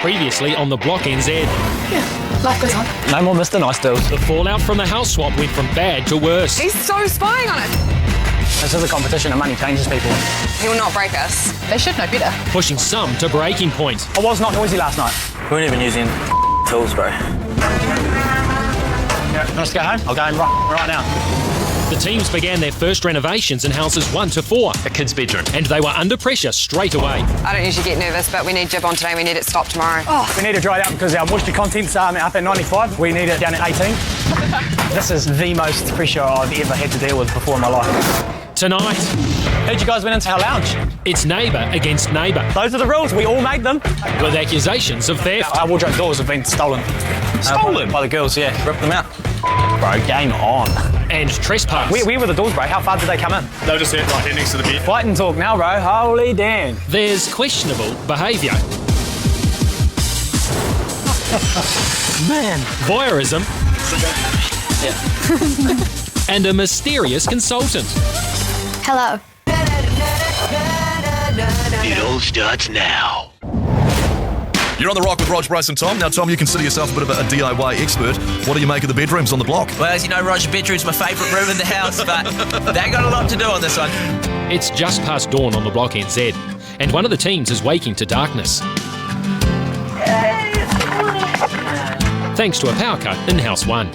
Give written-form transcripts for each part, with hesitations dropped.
Previously on the Block NZ. Yeah, life goes on. No more Mr. Nice deals. The fallout from the house swap went from bad to worse. He's so spying on us. This is a competition and money changes people. He will not break us. They should know better. Pushing some to breaking point. I was not noisy last night. We weren't even using tools, bro. Let's go home. I'll go home right now. The teams began their first renovations in houses 1 to 4. A kid's bedroom. And they were under pressure straight away. I don't usually get nervous, but we need jib on today. We need it stopped tomorrow. We need to dry it out because our moisture content's up at 95. We need it down at 18. This is the most pressure I've ever had to deal with before in my life. Tonight, Heard you guys went into our lounge. it's neighbour against neighbour, Those are the rules. We all made them. with accusations of theft. Our wardrobe doors have been stolen. Stolen? By the girls, yeah. Rip them out. Bro, game on. And trespass. Where were the doors, bro? How far did they come in? They were just right here next to the bed. Fight and talk now, bro. Holy damn. There's questionable behaviour. Man. Voyeurism. And a mysterious consultant. Hello. It all starts now. You're on the rock with Rog, Bryce and Tom. Now, Tom, you consider yourself a bit of a DIY expert. What do you make of the bedrooms on the block? Well, as you know, Roger's bedroom's my favourite room in the house, but they got a lot to do on this one. It's just past dawn on the Block NZ, and one of the teams is waking to darkness. Thanks to a power cut in House 1.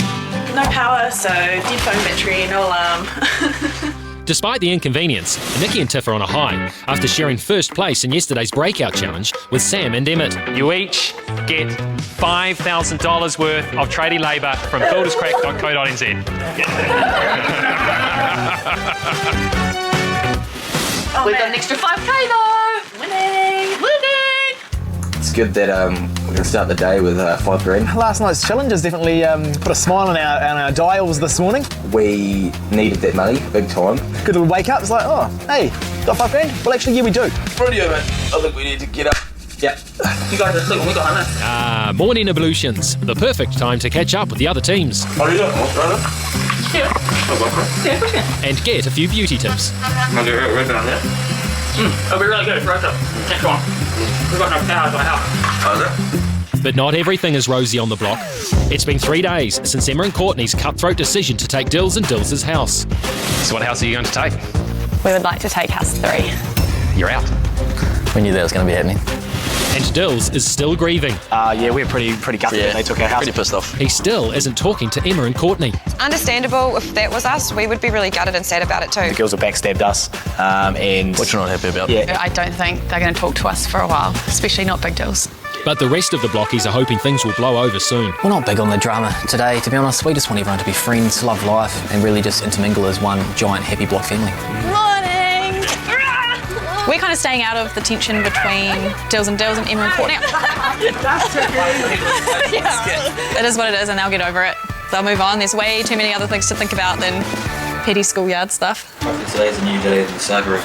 No power, so dead phone battery, no alarm. Despite the inconvenience, Nikki and Tiff are on a high after sharing first place in yesterday's breakout challenge with Sam and Emmett. You each get $5,000 worth of tradie labour from builderscrack.co.nz. We've got an extra 5k though! Winning! It's good that we're going to start the day with $5,000. Last night's challenge has definitely put a smile on our dials this morning. We needed that money, big time. Good little wake up. It's like, oh, hey, got $5,000? Well, actually, yeah, we do. Radio, man. I think we need to get up. Yeah. You guys are sleeping. We got home. Morning ablutions, the perfect time to catch up with the other teams Yeah, of course. and get a few beauty tips. It'll be really good, right up. Next one. We've got no power to our house. But not everything is rosy on the block. It's been 3 days since Emma and Courtney's cutthroat decision to take Dills and Dills' house. So what house are you going to take? We would like to take house 3. You're out. We knew that was going to be happening. And Dills is still grieving. Yeah, we're pretty gutted that they took our house. Pretty pissed off. He still isn't talking to Emma and Courtney. Understandable. If that was us, we would be really gutted and sad about it The too. girls have backstabbed us, and... Which you're not happy about. Yeah. I don't think they're going to talk to us for a while, especially not big deals. But the rest of the blockies are hoping things will blow over soon. We're not big on the drama today, to be honest. We just want everyone to be friends, love life, and really just intermingle as one giant happy block family. Morning! We're kind of staying out of the tension between Dills and Emma and Courtney. Yeah. It is what it is, and they'll get over it. They'll move on. There's way too many other things to think about than petty schoolyard stuff. Today's a new day in the cyber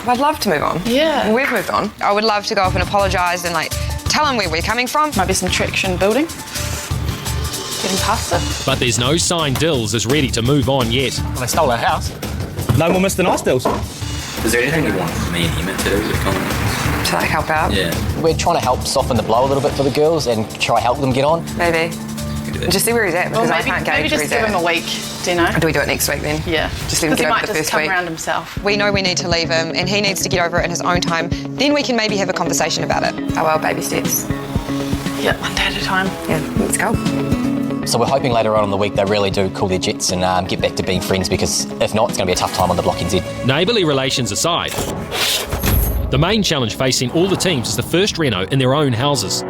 I'd love to move on. Yeah. We've moved on. I would love to go up and apologise and tell them where we're coming from. Might be some traction building. Getting past it. But there's no sign Dills is ready to move on yet. Well, they stole our house. No more Mr. Nice deals. Is there anything you want me and Emmett to do to come? To help out. Yeah. We're trying to help soften the blow a little bit for the girls and try help them get on. Maybe. Just see where he's at because I can't gauge maybe where just he's give at. him a week, do you know? Do we do it next week then? Yeah. Just let him Because he get might over the just first come week. around himself. We know we need to leave him and he needs to get over it in his own time. Then we can maybe have a conversation about it. Oh well, baby steps. Yeah, one day at a time. Yeah, let's go. So we're hoping later on in the week they really do cool their jets and get back to being friends, because if not, it's going to be a tough time on the Block NZ. Neighbourly relations aside, the main challenge facing all the teams is the first reno in their own houses.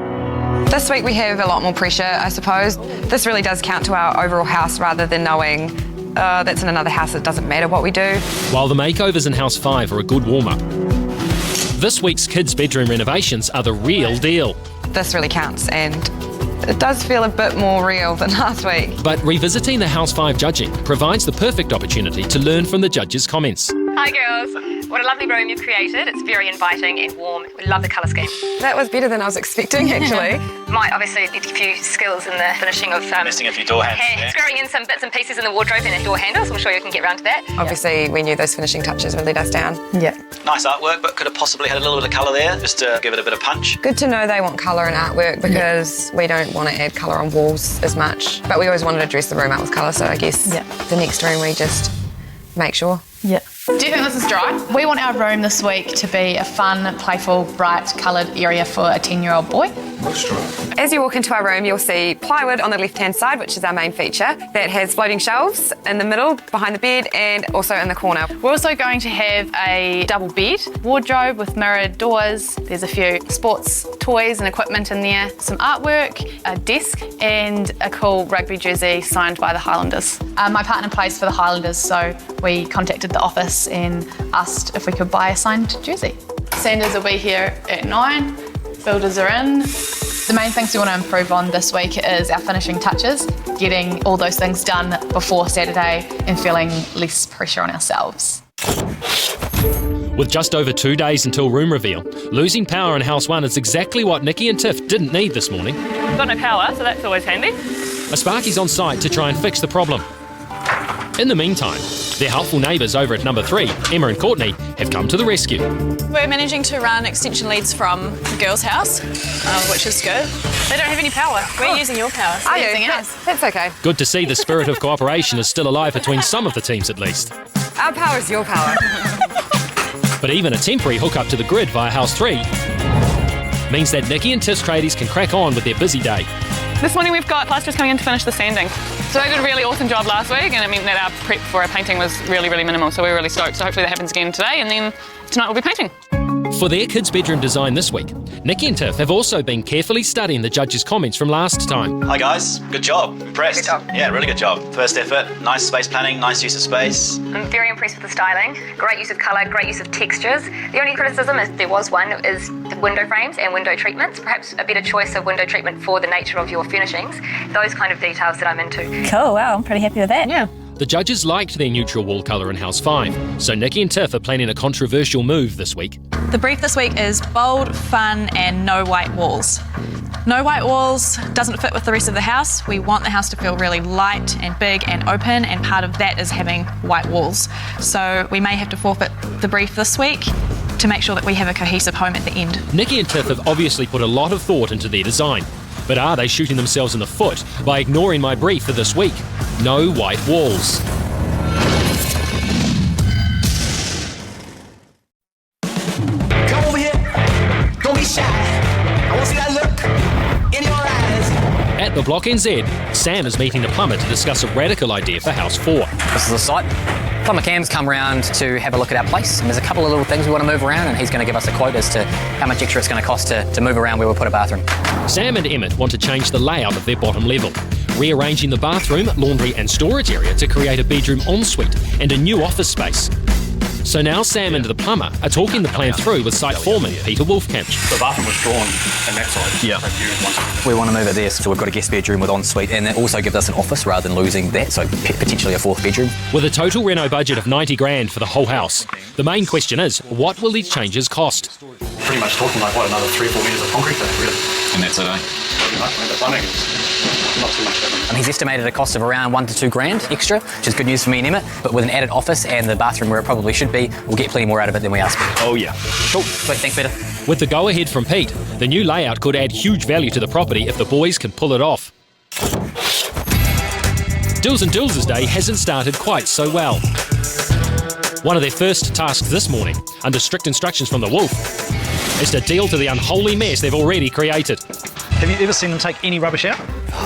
This week we have a lot more pressure, I suppose. This really does count to our overall house rather than knowing that's in another house. It doesn't matter what we do. While the makeovers in House 5 are a good warm-up, this week's kids' bedroom renovations are the real deal. This really counts and it does feel a bit more real than last week. But revisiting the House 5 judging provides the perfect opportunity to learn from the judges' comments. Hi girls. What a lovely room you've created. It's very inviting and warm. We love the colour scheme. That was better than I was expecting, actually. Might obviously need a few skills in the finishing of... Missing a few door handles. Screwing in some bits and pieces in the wardrobe and the door handles. I'm sure you can get round to that. Obviously, we knew those finishing touches would let us down. Yeah. Nice artwork, but could have possibly had a little bit of colour there, just to give it a bit of punch. Good to know they want colour and artwork because we don't want to add colour on walls as much. But we always wanted to dress the room up with colour, so I guess the next room we just make sure. Yeah. Do you think this is dry? We want our room this week to be a fun, playful, bright coloured area for a 10-year-old boy. Looks dry. As you walk into our room, you'll see plywood on the left-hand side, which is our main feature, that has floating shelves in the middle, behind the bed, and also in the corner. We're also going to have a double bed, wardrobe with mirrored doors. There's a few sports toys and equipment in there, some artwork, a desk, and a cool rugby jersey signed by the Highlanders. My partner plays for the Highlanders, so we contacted the office and asked if we could buy a signed jersey. Sanders will be here at 9. Builders are in. The main things we want to improve on this week is our finishing touches, getting all those things done before Saturday and feeling less pressure on ourselves. With just over 2 days until room reveal, losing power in House 1 is exactly what Nikki and Tiff didn't need this morning. Got no power, so that's always handy. A Sparky's on site to try and fix the problem. In the meantime, their helpful neighbours over at number 3, Emma and Courtney, have come to the rescue. We're managing to run extension leads from the girls' house, which is good. They don't have any power. We're using your power. Are you? That's okay. Good to see the spirit of cooperation is still alive between some of the teams at least. Our power is your power. But even a temporary hookup to the grid via House 3 means that Nikki and Tiff's tradies can crack on with their busy day. This morning we've got plasterers coming in to finish the sanding. So they did a really awesome job last week, and it meant that our prep for our painting was really, really minimal, so we're really stoked. So hopefully that happens again today, and then tonight we'll be painting. For their kids' bedroom design this week, Nikki and Tiff have also been carefully studying the judges' comments from last time. Hi guys, good job. Impressed. Good job. Yeah, really good job. First effort, nice space planning, nice use of space. I'm very impressed with the styling. Great use of colour, great use of textures. The only criticism, if there was one, is the window frames and window treatments. Perhaps a better choice of window treatment for the nature of your furnishings. Those kind of details that I'm into. Cool, wow, I'm pretty happy with that. Yeah. The judges liked their neutral wall colour in House 5, so Nikki and Tiff are planning a controversial move this week. The brief this week is bold, fun, and no white walls. No white walls doesn't fit with the rest of the house. We want the house to feel really light and big and open, and part of that is having white walls. So we may have to forfeit the brief this week to make sure that we have a cohesive home at the end. Nikki and Tiff have obviously put a lot of thought into their design, but are they shooting themselves in the foot by ignoring my brief for this week? No white walls. Come over here, don't be shy. I want to see that look in your eyes. At the Block NZ, Sam is meeting the plumber to discuss a radical idea for House 4. This is the site. Plumber Cam's come round to have a look at our place, and there's a couple of little things we want to move around, and he's going to give us a quote as to how much extra it's going to cost to move around where we'll put a bathroom. Sam and Emmett want to change the layout of their bottom level, rearranging the bathroom, laundry and storage area to create a bedroom ensuite and a new office space. So now Sam and the plumber are talking the plan through with site foreman Peter Wolfkamp. The bathroom was drawn on that side. Yeah. We want to move it there, so we've got a guest bedroom with ensuite, and that also gives us an office rather than losing that, so potentially a fourth bedroom. With a total reno budget of 90 grand for the whole house, the main question is, what will these changes cost? Pretty much talking like, what, another 3 or 4 metres of concrete there, really. And that's it, eh? Pretty much, the plumbing is not too much different. And he's estimated a cost of around 1 to 2 grand extra, which is good news for me and Emmett, but with an added office and the bathroom where it probably should be, we'll get plenty more out of it than we ask. Oh yeah. Cool, sweet, thanks Peter. With the go-ahead from Pete, the new layout could add huge value to the property if the boys can pull it off. Dills and Dills' day hasn't started quite so well. One of their first tasks this morning, under strict instructions from the Wolf, is to deal to the unholy mess they've already created. Have you ever seen them take any rubbish out?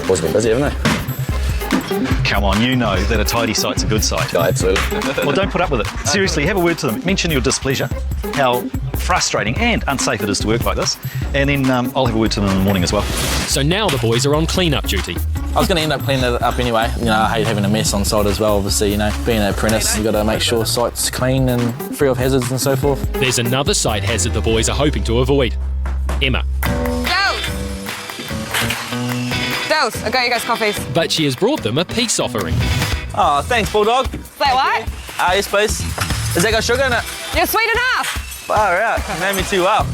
Boys have been busy, haven't they? Come on, you know that a tidy site's a good site. Yeah, absolutely. Well, don't put up with it. Seriously, have a word to them. Mention your displeasure, how frustrating and unsafe it is to work like this, and then I'll have a word to them in the morning as well. So now the boys are on clean-up duty. I was going to end up cleaning it up anyway. You know, I hate having a mess on site as well, obviously, you know. Being an apprentice, you've got to make sure site's clean and free of hazards and so forth. There's another site hazard the boys are hoping to avoid. Emma. Dills, I'll go you guys coffees. But she has brought them a peace offering. Oh, thanks, Bulldog. Flat white? Yes, please. Has that got sugar in it? You're sweet enough. Far out. You made me too well.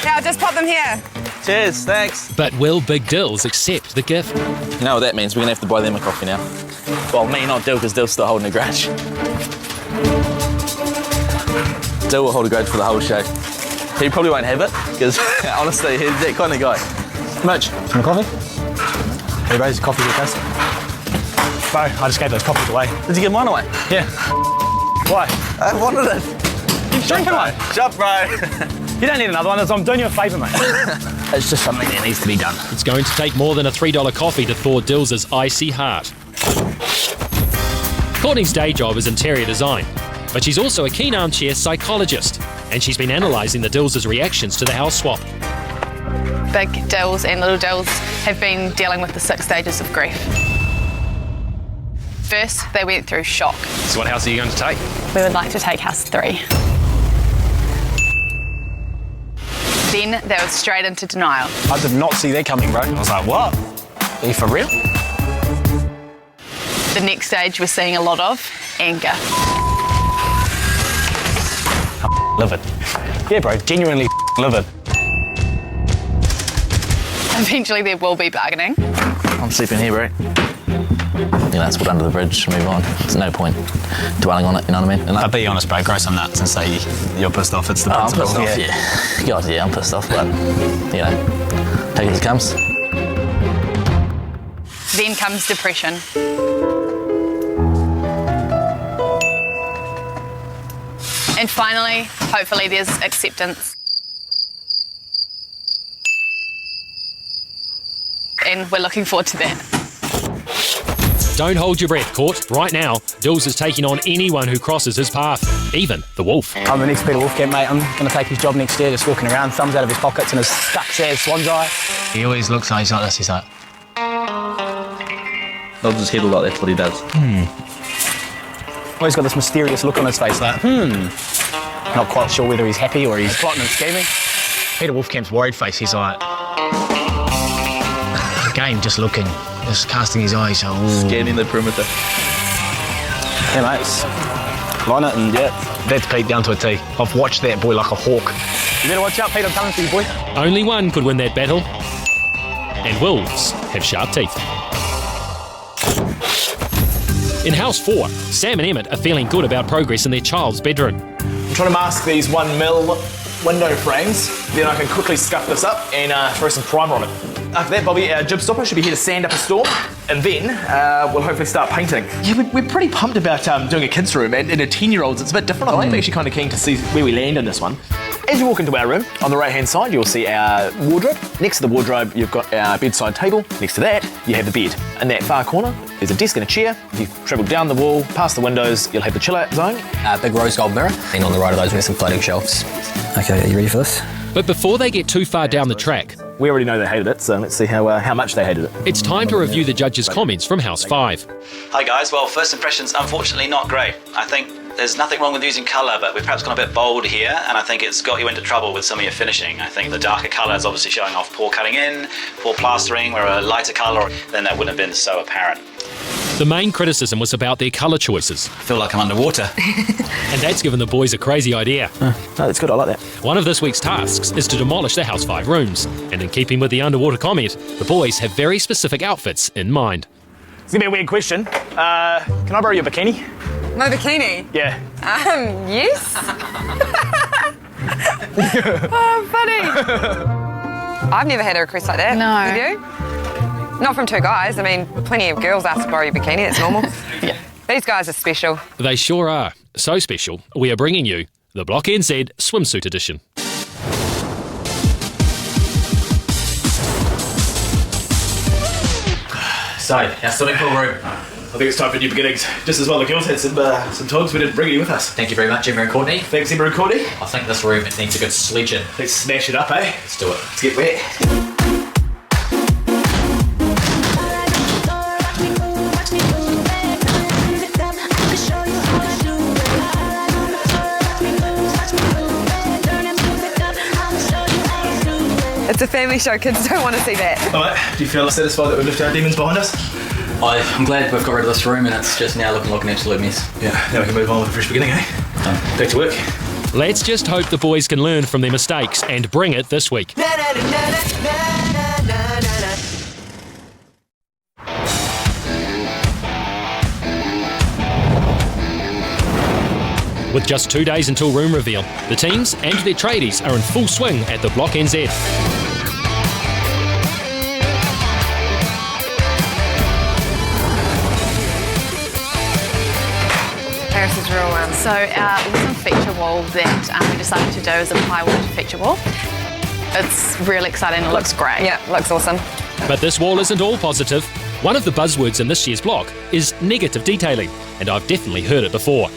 Now just pop them here. Cheers, thanks. But will Big Dills accept the gift? You know what that means? We're going to have to buy them a coffee now. Well, me, not Dill, because Dill's still holding a grudge. Dill will hold a grudge for the whole show. He probably won't have it, because honestly, he's that kind of guy. Mitch, some coffee? Hey, bro, coffee with us. Bro, I just gave those coffees away. Did you give mine away? Yeah. Why? I wanted it. You're drinking one. Shut, bro. You don't need another one. I'm doing you a favour, mate. It's just something that needs to be done. It's going to take more than a $3 coffee to thaw Dills' icy heart. Courtney's day job is interior design, but she's also a keen armchair psychologist, and she's been analysing the Dills' reactions to the house swap. Big Dills and little Dills have been dealing with the 6 stages of grief. First, they went through shock. So what house are you going to take? We would like to take house 3. Then they were straight into denial. I did not see that coming, bro. I was like, what? Are you for real? The next stage we're seeing a lot of anger. Livid. Yeah, bro, genuinely livid. Eventually there will be bargaining. I'm sleeping here, bro. You know, let's put it under the bridge and move on. There's no point dwelling on it, you know what I mean? And I'll be honest, bro, grow some nuts and say you're pissed off. It's the I'm principle. pissed off, yeah. God, yeah, I'm pissed off, but, you know, take it as it comes. Then comes depression. And finally, hopefully there's acceptance. And we're looking forward to that. Don't hold your breath, Court. Right now, Dills is taking on anyone who crosses his path, even the wolf. I'm the next Peter Wolfcamp, mate. I'm going to take his job next year, just walking around, thumbs out of his pockets and his stuck sad swan's eye. He always looks like he's like this, he's like... Nods his head a lot, that's what he does. Always got this mysterious look on his face, like, Not quite sure whether he's happy or he's plotting and scheming. Peter Wolfcamp's worried face, he's like... Again, just looking, just casting his eyes, so... Scanning the perimeter. Yeah, mates. Line it and, yeah, that's Pete down to a T. I've watched that boy like a hawk. You better watch out, Pete, I'm coming for you, boy. Only one could win that battle, and wolves have sharp teeth. In House 4, Sam and Emmett are feeling good about progress in their child's bedroom. I'm trying to mask these 1mm window frames, then I can quickly scuff this up and throw some primer on it. After that, Bobby, our jib stopper should be here to sand up a storm, and then we'll hopefully start painting. Yeah, we're pretty pumped about doing a kid's room, and a 10-year-old's, it's a bit different. I'm actually kind of keen to see where we land in this one. As you walk into our room, on the right-hand side, you'll see our wardrobe. Next to the wardrobe, you've got our bedside table. Next to that, you have the bed. In that far corner, there's a desk and a chair. If you travel down the wall, past the windows, you'll have the chill-out zone. Big rose gold mirror, and on the right of those, we have some floating shelves. Okay, are you ready for this? But before they get too far down the track, we already know they hated it, so let's see how much they hated it. it's time to review the judges' comments from House 5. Hi guys, well, first impressions, unfortunately not great. I think there's nothing wrong with using colour, but we've perhaps gone a bit bold here, and I think it's got you into trouble with some of your finishing. I think the darker colour is obviously showing off poor cutting in, poor plastering, where a lighter colour, then that wouldn't have been so apparent. The main criticism was about their colour choices. I feel like I'm underwater. And that's given the boys a crazy idea. No, that's good, I like that. One of this week's tasks is to demolish the House 5 rooms. And in keeping with the underwater comment, the boys have very specific outfits in mind. It's going to be a weird question. Can I borrow your bikini? My bikini? Yeah. Yes. Oh, funny. I've never had a request like that. No. Have you? Not from two guys. I mean, plenty of girls ask to borrow your bikini. It's normal. Yeah. These guys are special. They sure are. So special, we are bringing you the Block NZ Swimsuit Edition. So, our swimming pool room. I think it's time for new beginnings. Just as well the girls had some togs, we didn't bring any with us. Thank you very much, Emma and Courtney. Thanks, Emma and Courtney. I think this room needs a good sledging. Let's smash it up, eh? Let's do it. Let's get wet. It's a family show. Kids don't want to see that. All right, do you feel satisfied that we've left our demons behind us? I'm glad we've got rid of this room and it's just now looking like an absolute mess. Yeah, now we can move on with a fresh beginning, eh? Back to work. Let's just hope the boys can learn from their mistakes and bring it this week. With just 2 days until room reveal, the teams and their tradies are in full swing at the Block NZ. Harris's real one. So our wooden feature wall that we decided to do is a plywood feature wall. It's really exciting. It looks great. Yeah, looks awesome. But this wall isn't all positive. One of the buzzwords in this year's block is negative detailing, and I've definitely heard it before.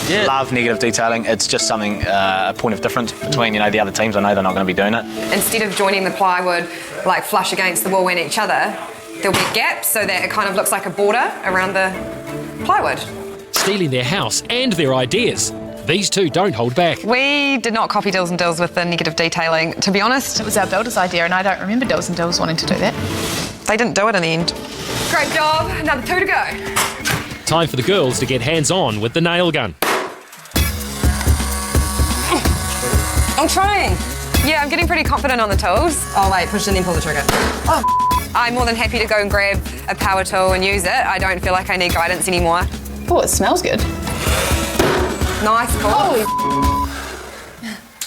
Yeah. Love negative detailing. It's just something, a point of difference between, the other teams. I know they're not going to be doing it. Instead of joining the plywood like flush against the wall and each other, there'll be a gap so that it kind of looks like a border around the plywood. Stealing their house and their ideas. These two don't hold back. We did not copy Dills and Dills with the negative detailing, to be honest. It was our builder's idea, and I don't remember Dills and Dills wanting to do that. They didn't do it in the end. Great job. Another 2 to go. Time for the girls to get hands-on with the nail gun. I'm trying. Yeah, I'm getting pretty confident on the tools. Oh, wait, push and then pull the trigger. Oh. I'm more than happy to go and grab a power tool and use it. I don't feel like I need guidance anymore. Oh, it smells good. Nice, cool. Holy.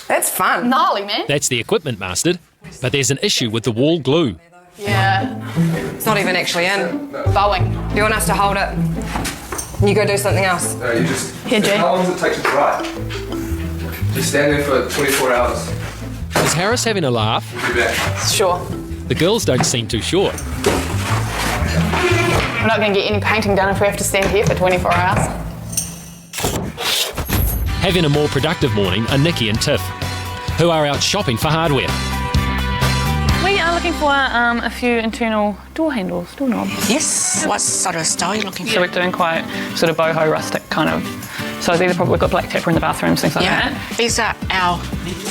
That's fun. Gnarly, man. That's the equipment mastered, but there's an issue with the wall glue. Yeah. It's not even actually in. Bowing. You want us to hold it? You go do something else. No, you just... Here, Jay. How long does it take to dry? Just stand there for 24 hours. Is Harris having a laugh? Be back. Sure. The girls don't seem too sure. We're not going to get any painting done if we have to stand here for 24 hours. Having a more productive morning are Nikki and Tiff, who are out shopping for hardware. We are looking for a few internal door handles, door knobs. Yes. What sort of style are you looking for? So we're doing quite sort of boho rustic kind of. So these are probably, we've got black tapper in the bathrooms, things like that. These are our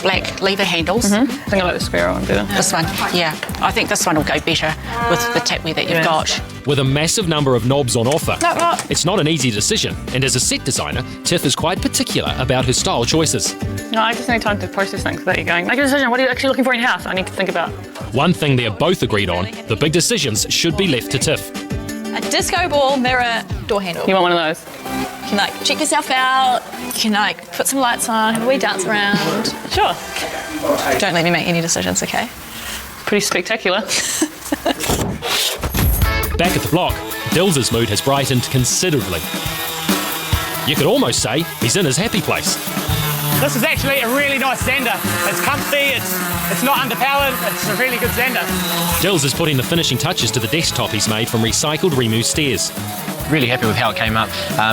black lever handles. I think I like the square one better. This one, yeah. I think this one will go better with the tapware that you've got. With a massive number of knobs on offer, No. it's not an easy decision, and as a set designer, Tiff is quite particular about her style choices. No, I just need time to process things that you're going, make a decision, what are you actually looking for in your house? I need to think about. One thing they're both agreed on, the big decisions should be left to Tiff. A disco ball mirror door handle. You want one of those? You can check yourself out, you can put some lights on, have a wee dance around. Sure. Don't let me make any decisions, okay? Pretty spectacular. Back at the block, Dills' mood has brightened considerably. You could almost say he's in his happy place. This is actually a really nice sander. It's comfy, it's not underpowered, it's a really good sander. Dills is putting the finishing touches to the desktop he's made from recycled Remu stairs. Really happy with how it came up.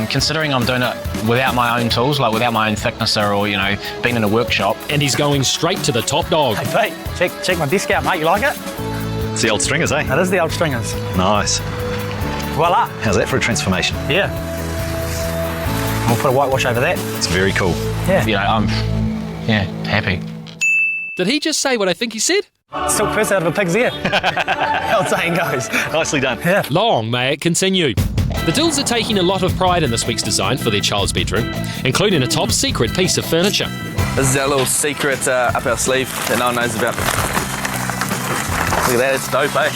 Considering I'm doing it without my own tools, like without my own thicknesser or, being in a workshop. And he's going straight to the top dog. Hey Pete, check my desk out, mate. You like it? It's the old stringers, eh? It is the old stringers. Nice. Voila. How's that for a transformation? Yeah. We'll put a whitewash over that. It's very cool. Yeah. I'm happy. Did he just say what I think he said? Silk piss out of a pig's ear. How the saying goes. Nicely done. Yeah. Long may it continue. The Dills are taking a lot of pride in this week's design for their child's bedroom, including a top secret piece of furniture. This is our little secret up our sleeve that no one knows about. Look at that, it's dope, eh?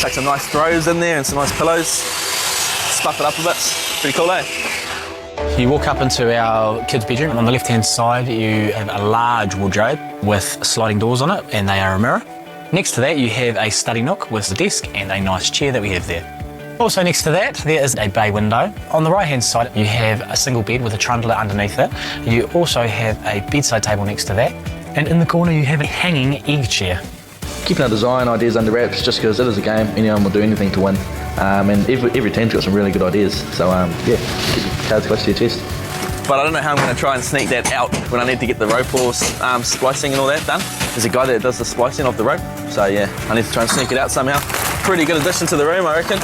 Take some nice throws in there and some nice pillows. Spuff it up a bit. Pretty cool, eh? You walk up into our kids' bedroom. On the left-hand side, you have a large wardrobe with sliding doors on it, and they are a mirror. Next to that, you have a study nook with a desk and a nice chair that we have there. Also next to that, there is a bay window. On the right-hand side, you have a single bed with a trundler underneath it. You also have a bedside table next to that. And in the corner, you have a hanging egg chair. Keeping our design ideas under wraps just because it is a game, anyone will do anything to win. And every team's got some really good ideas. So, keep your cards close to your chest. But I don't know how I'm going to try and sneak that out when I need to get the rope or splicing and all that done. There's a guy that does the splicing of the rope. So, yeah, I need to try and sneak it out somehow. Pretty good addition to the room, I reckon.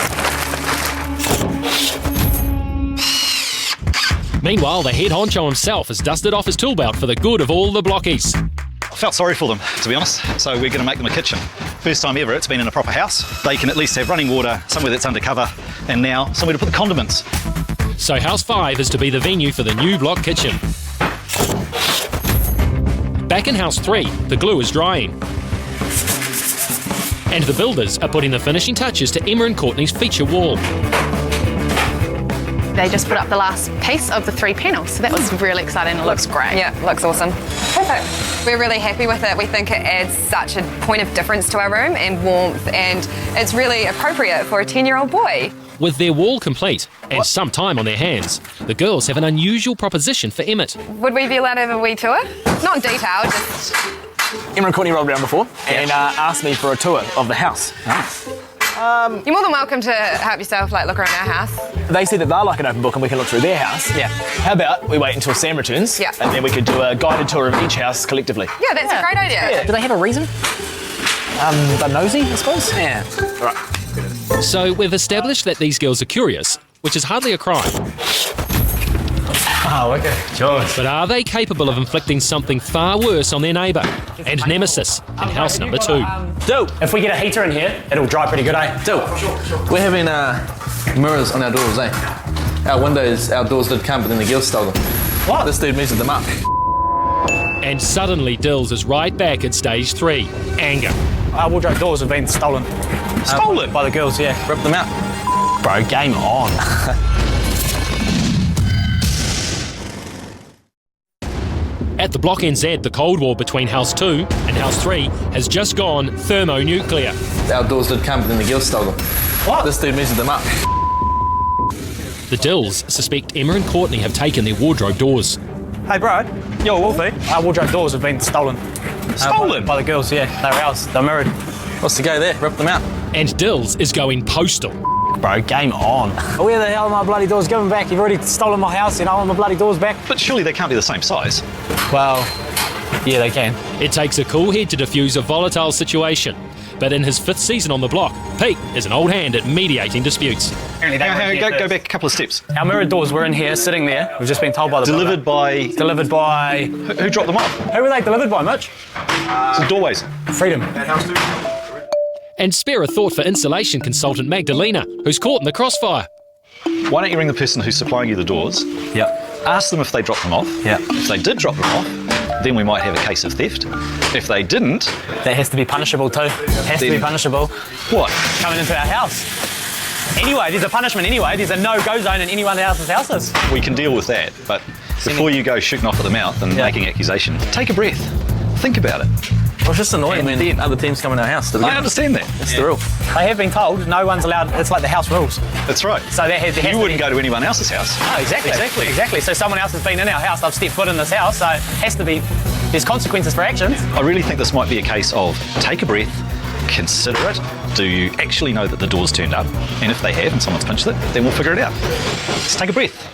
Meanwhile, the head honcho himself has dusted off his tool belt for the good of all the blockies. I felt sorry for them, to be honest, so we're going to make them a kitchen. First time ever it's been in a proper house. They can at least have running water, somewhere that's undercover, and now somewhere to put the condiments. So House 5 is to be the venue for the new block kitchen. Back in house 3, the glue is drying. And the builders are putting the finishing touches to Emma and Courtney's feature wall. They just put up the last piece of the 3 panels, so that was really exciting. It looks great. Yeah, looks awesome. Perfect. We're really happy with it. We think it adds such a point of difference to our room and warmth, and it's really appropriate for a 10-year-old boy. With their wall complete and some time on their hands, the girls have an unusual proposition for Emmett. Would we be allowed to have a wee tour? Not in detail, just... Emma and Courtney rolled around before and asked me for a tour of the house. You're more than welcome to help yourself look around our house. They said that they're like an open book and we can look through their house. Yeah. How about we wait until Sam returns and then we could do a guided tour of each house collectively. Yeah, that's a great idea. Yeah. Do they have a reason? They're nosy, I suppose? Yeah. All right. So we've established that these girls are curious, which is hardly a crime. Oh, okay. Sure. But are they capable of inflicting something far worse on their neighbour and nemesis in house number 2? Do. If we get a heater in here, it'll dry pretty good, eh? Do. We're having mirrors on our doors, eh? Our doors did come, but then the girls stole them. What? This dude measured them up. And suddenly Dills is right back at stage 3, anger. Our wardrobe doors have been stolen. Stolen? By the girls, yeah. Ripped them out. Bro, game on. At the Block NZ, the Cold War between House 2 and House 3 has just gone thermonuclear. Our doors did come, but then the girls stole them. What? This dude measured them up. The Dills suspect Emma and Courtney have taken their wardrobe doors. Hey, bro. Yo, Wolfie. Our wardrobe doors have been stolen. Stolen? By the girls, yeah. They're ours. They're mirrored. What's the go there? Rip them out. And Dills is going postal. Bro, game on. Where the hell are my bloody doors? Give them back. You've already stolen my house, I want my bloody doors back. But surely they can't be the same size. Well, yeah, they can. It takes a cool head to defuse a volatile situation. But in his 5th season on the block, Pete is an old hand at mediating disputes. Go back a couple of steps. Our mirrored doors were in here, sitting there. We've just been told by the Delivered by... Delivered by... Who dropped them off? Who were they delivered by, Mitch? Some doorways. Freedom. And spare a thought for insulation consultant Magdalena, who's caught in the crossfire. Why don't you ring the person who's supplying you the doors? Yeah. Ask them if they dropped them off. Yeah. If they did drop them off, then we might have a case of theft. If they didn't... That has to be punishable too. Has to be punishable. What? Coming into our house. Anyway, there's a punishment anyway. There's a no-go zone in anyone else's houses. We can deal with that, but before you go shooting off at the mouth and making accusation, take a breath. Think about it. Well, it's just annoying when other teams come in our house. I understand that. It's the rule. They have been told no one's allowed. It's like the house rules. That's right. So you wouldn't go to anyone else's house. Oh, exactly. So someone else has been in our house. They've stepped foot in this house. So it has to be. There's consequences for actions. I really think this might be a case of take a breath, consider it. Do you actually know that the door's turned up? And if they have and someone's pinched it, then we'll figure it out. Just take a breath.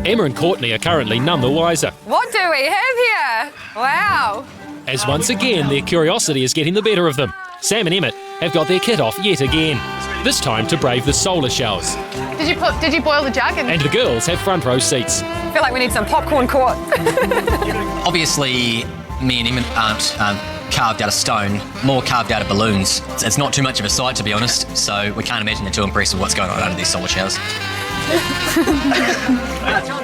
Emma and Courtney are currently none the wiser, What do we have here? Wow. as once again their curiosity is getting the better of them. Sam and Emmett have got their kit off yet again, this time to brave the solar showers. Did you boil the jug? And the girls have front row seats. I feel like we need some popcorn court. Obviously, me and Emmett aren't carved out of stone, more carved out of balloons. It's not too much of a sight, to be honest, so we can't imagine they're too impressed with what's going on under these solar showers.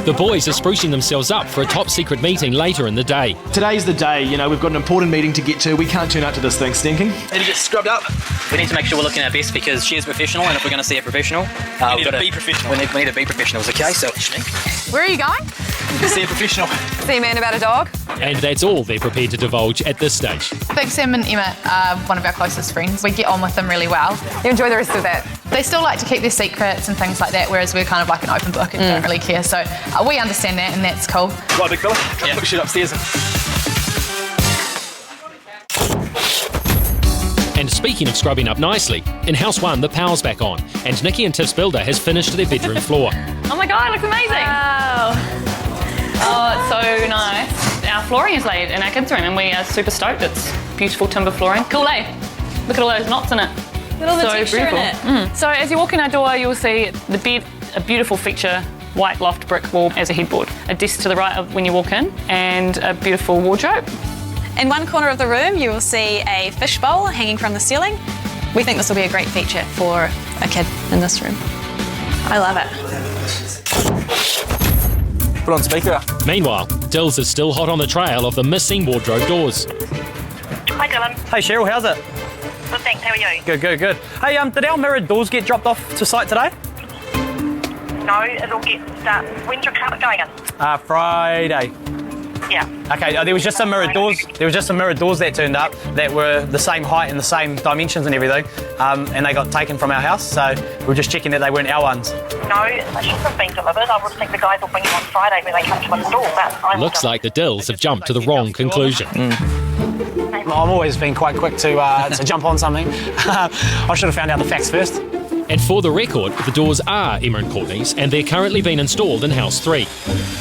The boys are sprucing themselves up for a top secret meeting later in the day. Today's the day, we've got an important meeting to get to. We can't turn up to this thing stinking. Need to get scrubbed up. We need to make sure we're looking our best because she's professional, and if we're going to see a professional, we need to be professional. We need to be professionals, okay? So, where are you going? See a professional. See a man about a dog. And that's all they're prepared to divulge at this stage. I think Sam and Emma are one of our closest friends. We get on with them really well. You enjoy the rest of that? They still like to keep their secrets and things like that, whereas we're kind of like an open book and don't really care. So we understand that, and that's cool. Right, big fella. Yeah. Put shit upstairs. And speaking of scrubbing up nicely, in House 1 the power's back on, and Nikki and Tiff's builder has finished their bedroom floor. Oh my god, it looks amazing! Wow. Oh, it's so nice. Our flooring is laid in our kids' room and we are super stoked. It's beautiful timber flooring. Cool, eh? Look at all those knots in it. Look at all the texture in it. So as you walk in our door, you'll see the bed, a beautiful feature, white loft brick wall as a headboard. A desk to the right of when you walk in, and a beautiful wardrobe. In one corner of the room, you will see a fishbowl hanging from the ceiling. We think this will be a great feature for a kid in this room. I love it. Put on speaker. Meanwhile, Dills is still hot on the trail of the missing wardrobe doors. Hi, Dylan. Hey, Cheryl, how's it? Good, thanks. How are you? Good. Hey, did our mirrored doors get dropped off to site today? No, it'll get started. When's your carpet going in? Friday. Yeah. Okay, there was just some mirrored doors. There was just some mirrored doors that turned up that were the same height and the same dimensions and everything, and they got taken from our house. So we were just checking that they weren't our ones. No, they shouldn't have been delivered. I would think the guys will bring them on Friday when they come to install. But Looks like the Dills have jumped to the wrong conclusion. I've always been quite quick to jump on something. I should have found out the facts first. And for the record, the doors are Emma and Courtney's, and they're currently being installed in House 3.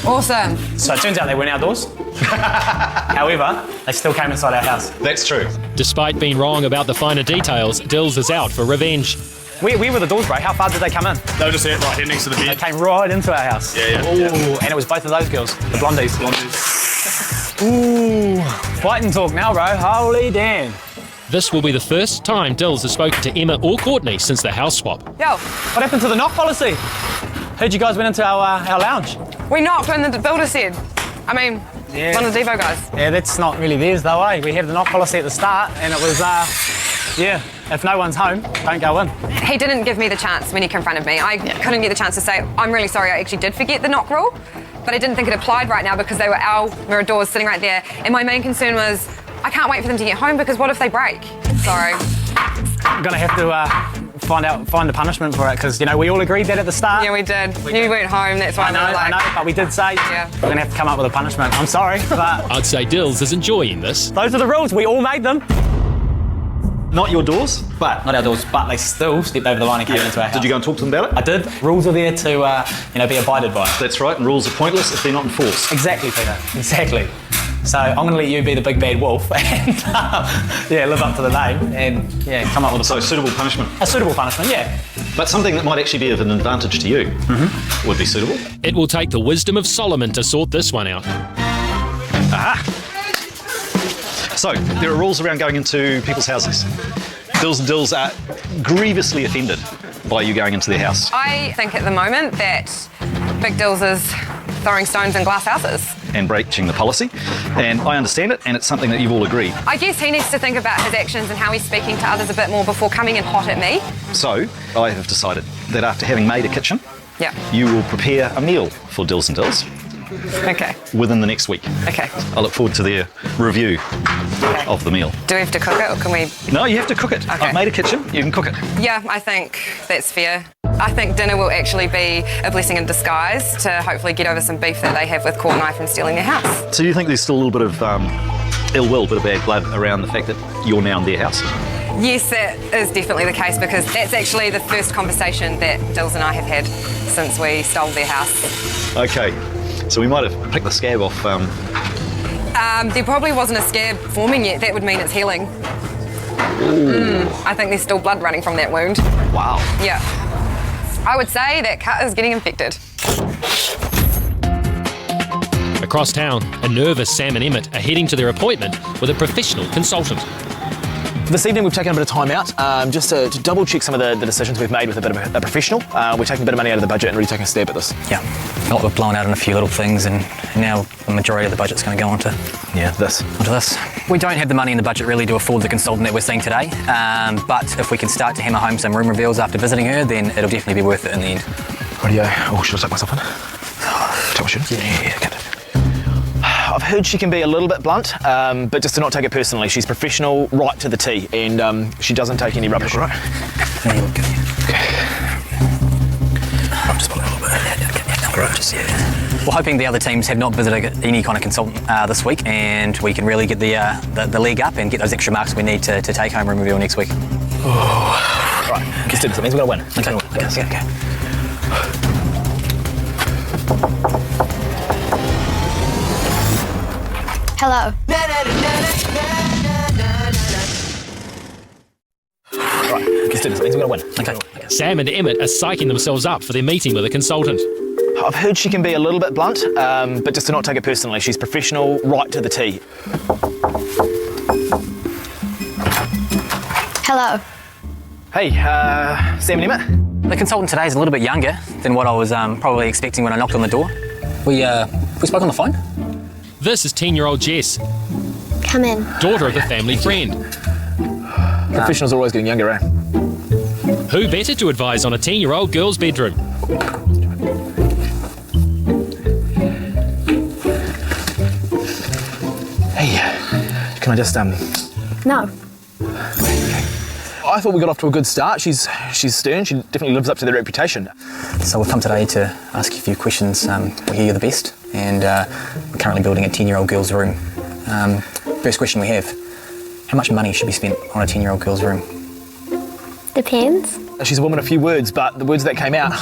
Awesome. So it turns out they weren't our doors. However, they still came inside our house. That's true. Despite being wrong about the finer details, Dills is out for revenge. Where were the doors, bro? How far did they come in? They were just here, right here next to the bed. They came right into our house. Yeah. Ooh, and it was both of those girls, the blondies. Ooh, fighting talk now, bro. Holy damn. This will be the first time Dills has spoken to Emma or Courtney since the house swap. Yo, what happened to the knock policy? Heard you guys went into our lounge. We knocked when the builder said. I mean, one of the Devo guys. Yeah, that's not really theirs though, eh? We had the knock policy at the start and it was, yeah, if no one's home, don't go in. He didn't give me the chance when he confronted me. I couldn't get the chance to say, I'm really sorry, I actually did forget the knock rule, but I didn't think it applied right now because they were our mirror doors sitting right there. And my main concern was, I can't wait for them to get home because what if they break? Sorry. I'm gonna have to find a punishment for it because, you know, we all agreed that at the start. Yeah, we did. You weren't home, that's why I know, but we did say we're gonna have to come up with a punishment. I'm sorry, but I'd say Dills is enjoying this. Those are the rules. We all made them. Not your doors, but not our doors, but they still stepped over the line and came into our house. Did you go and talk to them about it? I did. Rules are there to, be abided by. That's right, and rules are pointless if they're not enforced. Exactly, Peter. Exactly. So I'm going to let you be the big bad wolf and live up to the name and come up with a suitable punishment. A suitable punishment, yeah. But something that might actually be of an advantage to you would be suitable. It will take the wisdom of Solomon to sort this one out. Aha! So, there are rules around going into people's houses. Dills and Dills are grievously offended by you going into their house. I think at the moment that Big Dills is throwing stones in glass houses. And breaching the policy. And I understand it, and it's something that you've all agreed. I guess he needs to think about his actions and how he's speaking to others a bit more before coming in hot at me. So, I have decided that after having made a kitchen, yeah, you will prepare a meal for Dills and Dills. Okay. Within the next week. Okay. I look forward to their review of the meal. Do we have to cook it or can we? No, you have to cook it. Okay. I've made a kitchen, you can cook it. Yeah, I think that's fair. I think dinner will actually be a blessing in disguise to hopefully get over some beef that they have with Court Knife and stealing their house. So you think there's still a little bit of ill will, bit of bad blood around the fact that you're now in their house? Yes, that is definitely the case because that's actually the first conversation that Dills and I have had since we stole their house. Okay, so we might have picked the scab off. There probably wasn't a scab forming yet. That would mean it's healing. I think there's still blood running from that wound. Wow. Yeah. I would say that cut is getting infected. Across town, a nervous Sam and Emmett are heading to their appointment with a professional consultant. This evening we've taken a bit of time out just to double check some of the decisions we've made with a bit of a professional. We're taking a bit of money out of the budget and really taking a stab at this. Yeah, well, we've blown out on a few little things and now the majority of the budget's going to go onto this. We don't have the money in the budget really to afford the consultant that we're seeing today, but if we can start to hammer home some room reveals after visiting her, then it'll definitely be worth it in the end. Rightio. Oh, should I tuck myself in? Tuck my shoe? Yeah, good. I've heard she can be a little bit blunt, but just to not take it personally. She's professional right to the T, and she doesn't take any rubbish. Right. Yeah, okay. I'll just pull it a little bit. Right. We're hoping the other teams have not visited any kind of consultant this week, and we can really get the leg up and get those extra marks we need to take home room reveal next week. Oh. Right, let's do this. That means we're going to win. Okay. Hello. Right, let's do this. That means we're going to win. Okay. Sam and Emmett are psyching themselves up for their meeting with a consultant. I've heard she can be a little bit blunt, but just to not take it personally. She's professional right to the T. Hello. Hey, Sam and Emmett. The consultant today is a little bit younger than what I was probably expecting when I knocked on the door. We spoke on the phone. This is 10-year-old Jess, Come in. daughter of a family friend. Professionals are always getting younger, eh? Who better to advise on a 10-year-old girl's bedroom? Hey, can I just No. I thought we got off to a good start. She's stern. She definitely lives up to their reputation. So we've come today to ask you a few questions. We hear you're the best, and we're currently building a 10-year-old girl's room. First question we have, how much money should be spent on a 10-year-old girl's room? Depends. She's a woman of few words, but the words that came out,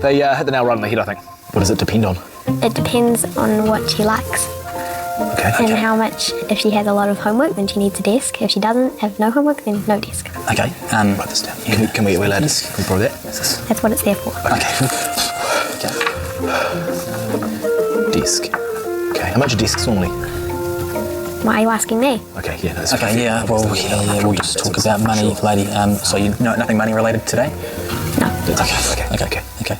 they hit the nail right on the head, I think. What does it depend on? It depends on what she likes. Okay. And how much, if she has a lot of homework, then she needs a desk. If she doesn't have no homework, then no desk. Okay. Write this down. Can we allow this? Can we borrow that? That's what it's there for. Okay. Desk. Okay. How much are desks normally? Why are you asking me? Okay, yeah. That's Okay, yeah, well, we'll just talk about money, lady. So you know nothing money related today? Okay.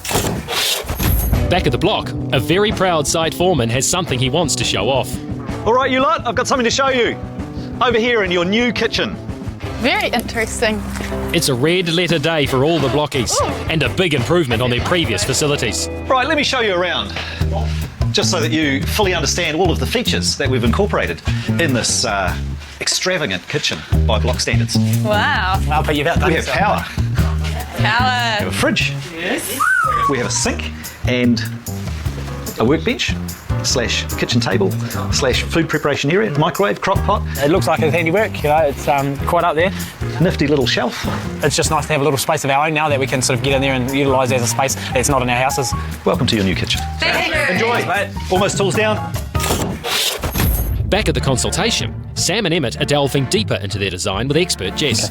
Back at the block, a very proud site foreman has something he wants to show off. All right, you lot, I've got something to show you. Over here in your new kitchen. Very interesting. It's a red letter day for all the blockies and a big improvement on their previous facilities. Right, let me show you around. Just so that you fully understand all of the features that we've incorporated in this extravagant kitchen by block standards. Wow. I'll put you about We have power. We Power. have a fridge. Yes. We have a sink and a workbench / kitchen table / food preparation area, microwave, crock pot. It looks like it's handiwork, you know, it's quite up there. Nifty little shelf. It's just nice to have a little space of our own now that we can sort of get in there and utilise as a space that's not in our houses. Welcome to your new kitchen. Enjoy. Almost tools down. Back at the consultation, Sam and Emmett are delving deeper into their design with expert Jess.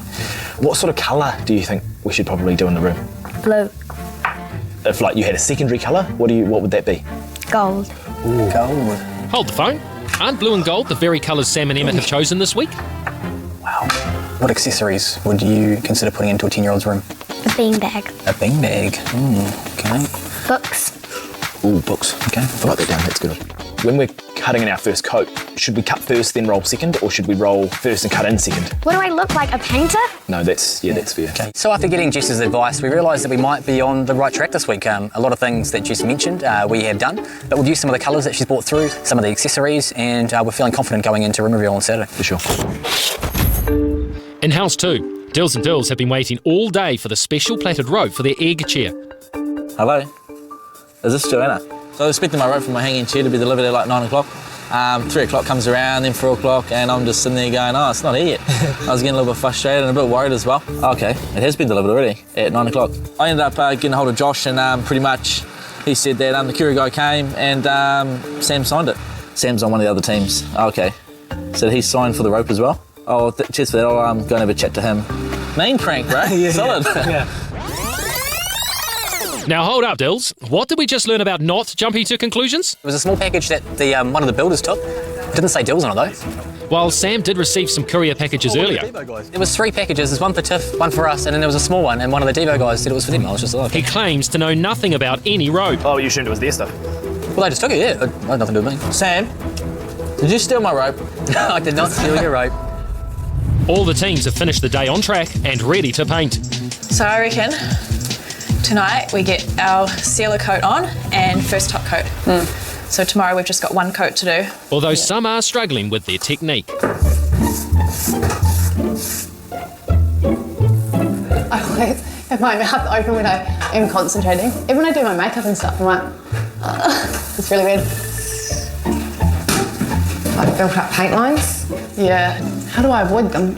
What sort of colour do you think we should probably do in the room? Blue. If like you had a secondary colour, what would that be? Gold. Ooh. Gold. Hold the phone. Aren't blue and gold the very colours Sam and Emmett have chosen this week? Wow. What accessories would you consider putting into a 10-year-old's room? A beanbag. A beanbag. Okay. Books. Ooh, books. Okay, I'll write that down, that's good. When we're cutting in our first coat, should we cut first then roll second, or should we roll first and cut in second? What do I look like, a painter? No, that's fair. Okay. So after getting Jess's advice, we realised that we might be on the right track this week. A lot of things that Jess mentioned we have done, but we've used some of the colours that she's brought through, some of the accessories, and we're feeling confident going into room reveal on Saturday. For sure. In house 2, Dills and Dills have been waiting all day for the special plaited rope for their egg chair. Hello? Is this Joanna? So I was expecting my rope for my hanging chair to be delivered at like 9 o'clock. 3 o'clock comes around, then 4 o'clock, and I'm just sitting there going, oh, it's not here yet. I was getting a little bit frustrated and a bit worried as well. Okay, it has been delivered already at 9 o'clock. I ended up getting a hold of Josh, and pretty much he said that the courier guy came and Sam signed it. Sam's on one of the other teams. Okay, so he signed for the rope as well? Oh, cheers for that. I'll go and have a chat to him. Main prank, bro. Solid. Yeah. Now hold up, Dills. What did we just learn about not jumping to conclusions? It was a small package that the one of the builders took. It didn't say Dills on it though. While Sam did receive some courier packages earlier. There was 3 packages. There's one for Tiff, one for us, and then there was a small one, and one of the Devo guys said it was for them. I was just like... He claims to know nothing about any rope. Oh, you assumed it was their stuff. Well, they just took it, yeah. It had nothing to do with me. Sam, did you steal my rope? No, I did not steal your rope. All the teams have finished the day on track and ready to paint. So I reckon tonight we get our sealer coat on and first top coat. So tomorrow we've just got 1 coat to do. Although some are struggling with their technique. I always have my mouth open when I am concentrating. Even when I do my makeup and stuff, I'm like, it's really weird. Like built up paint lines? Yeah. How do I avoid them?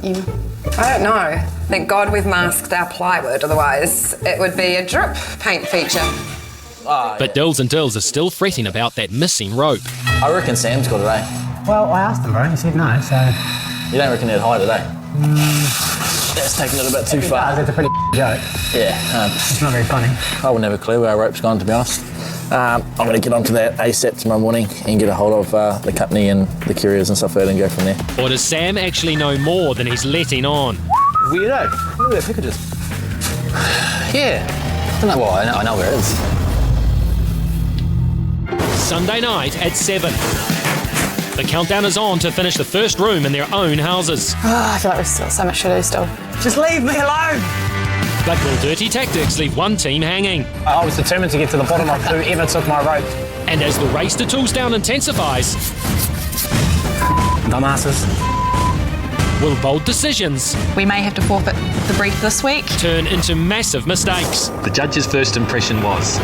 I don't know. Thank God we've masked our plywood, otherwise it would be a drip paint feature. But Dills and Dills are still fretting about that missing rope. I reckon Sam's got it, eh? Well, I asked him, bro, he said no, so... You don't reckon they'd hide it, eh? That's taking it a bit too far. That's a pretty joke. Yeah. It's not very funny. I would never clue where our rope's gone, to be honest. I'm going to get onto that ASAP tomorrow morning and get a hold of the company and the couriers and stuff like that and go from there. Or does Sam actually know more than he's letting on? Weirdo. Look at that packages. Yeah. I don't know. Well, I know where it is. Sunday night at 7. The countdown is on to finish the first room in their own houses. I feel like we've still so much to do still. Just leave me alone! But will dirty tactics leave one team hanging? I was determined to get to the bottom of whoever took my rope. And as the race to tools down intensifies, dumbasses, will bold decisions We may have to forfeit the brief this week. turn into massive mistakes? The judge's first impression was